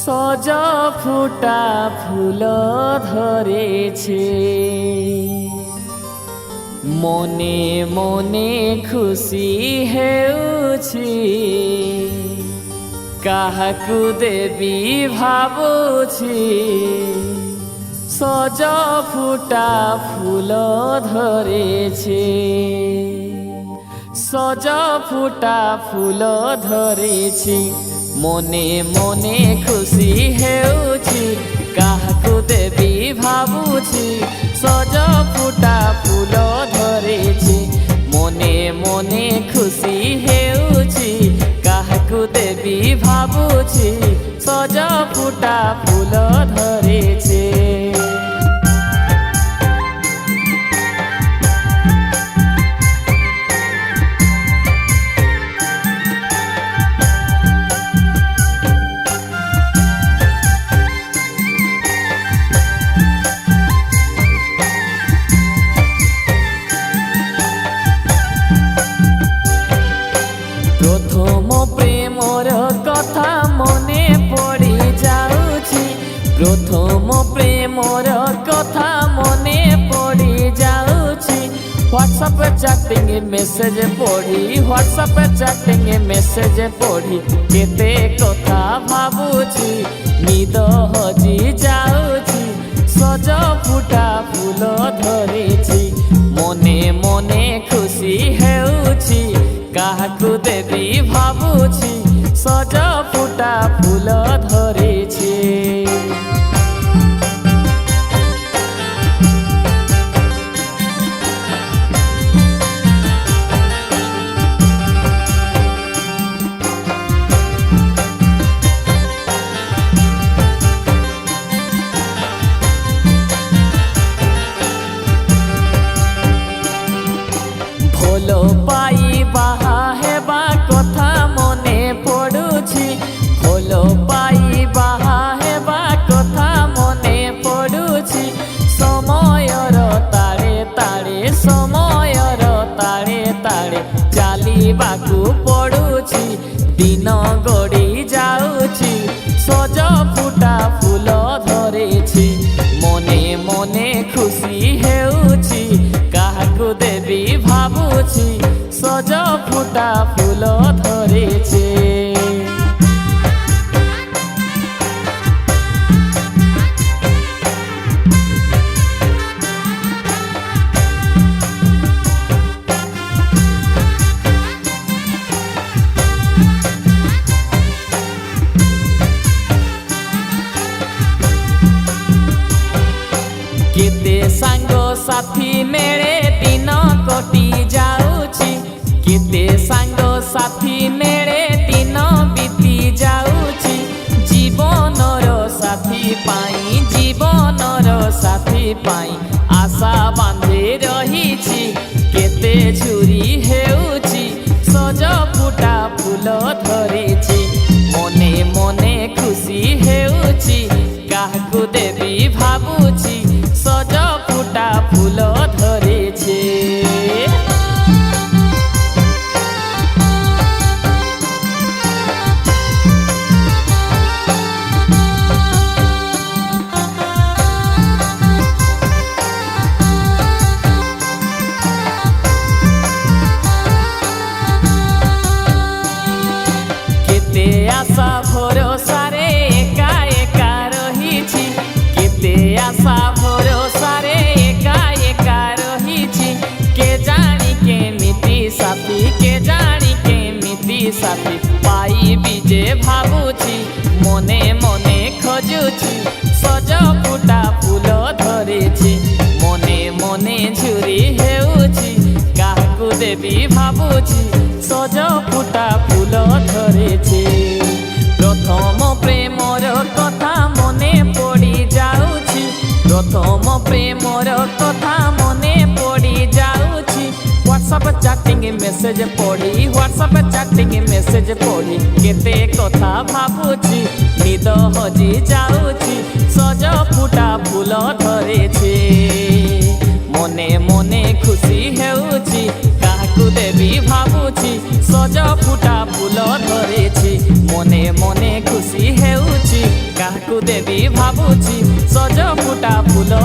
সজ ফুটা ফুল ধরেছে মনে মনে খুশি হেউছি কাহাকু দেবী ভাবুছি সজ ফুটা ফুল ধরেছে সজ ফুটা ফুল ধরেছি মনে মনে খুশি হেউছি কাহাকু দেবী ভাবুছি সজ ফুটা ফুল ধরেছি মনে মনে খুশি হেউছি কাহাকু দেবী ভাবুছি সজ ফুটা ফুল ধরেছে। প্রথম প্রেমর কথা মনে পড়ি যাଉଛି প্রথম প্রেমর কথা মনে পড়ি যাଉଛି হোয়াটসঅ্যাপ চ্যাটিং মেসেজ পড়ি হোয়াটসঅ্যাপ চ্যাটিং মেসেজ পড়ি কেতে কথা ভাবুছি নিদ হজি যাଉଛି সজ ফুটা ফুল ধরেছি মনে মনে খুশি হেউছি কাহাকু দেবী ভাবুছি সজ ফুটা ফুল ধরেছি। ভোল পাই বাহা হেবা কথা মনে পড়ুছি ভোল পাই বাহা হেবা কথা মনে পড়ুছি সময়র তাড়ে তাড়ে সময়র তাড়ে তাড়ে চালিবাকু পড়ুছি দিন গড়ি যাଉଛି সজ ফুটা ফুল ধরেছি মনে মনে খুশি হেউছি কাহাকু দেবী ভাবুছি সজ ফুটা ফুল ধরেছে। কেতে সাঙ্গ সাথী মেলে দিন কটি যাଉଛି কেতে সাঙ্গ সাথী মেলে দিন বিতি যাଉଛି জীবনর সাথী পাই জীবনর সাথী পাই আশা বাঁধি রহিছি কেতে ঝুরি হেউছি সজ ফুটা ফুল ধরেছি মনে মনে খুশি হেউছি কাহাকু দেবী ভাবুছি সজ ফুটা ফুল ধরেছে। কেতে আশা ভরসারে একা একা রহিছি কেতে আশা ভরসারে একা একা রহিছি কে জানি কেমিতি সাথী কে জানি কেমিতি সাথী পাইবি যে ভাবুছি মনে মনে খোঁজুছি সজ ফুটা ফুল ধরেছি মনে মনে ঝুরি হেউছি কাহাকু দেবী ভাবুছি সজ ফুটা ফুল ধরেছে। প্রথম প্রেমর কথা মনে পড়ি যাଉଛି প্রথম প্রেমর কথা মনে পড়ি যাଉଛି হোয়াটসঅ্যাপ চ্যাটিং মেসেজ পড়ি হোয়াটসঅ্যাপ চ্যাটিং মেসেজ পড়ি কেতে কথা ভাবুছি নিদ হজি যাଉଛି সজ ফুটা ফুল ধরেছে মনে মনে খুশি হেউছি কাহাকু দেবী ভাবুছি সজ ফুটা ফুল ধরেছি মনে মনে খুশি হেউছি କାହାକୁ ଦେବି ଭାବୁଛି ସଜ ଫୁଟା ଫୁଲ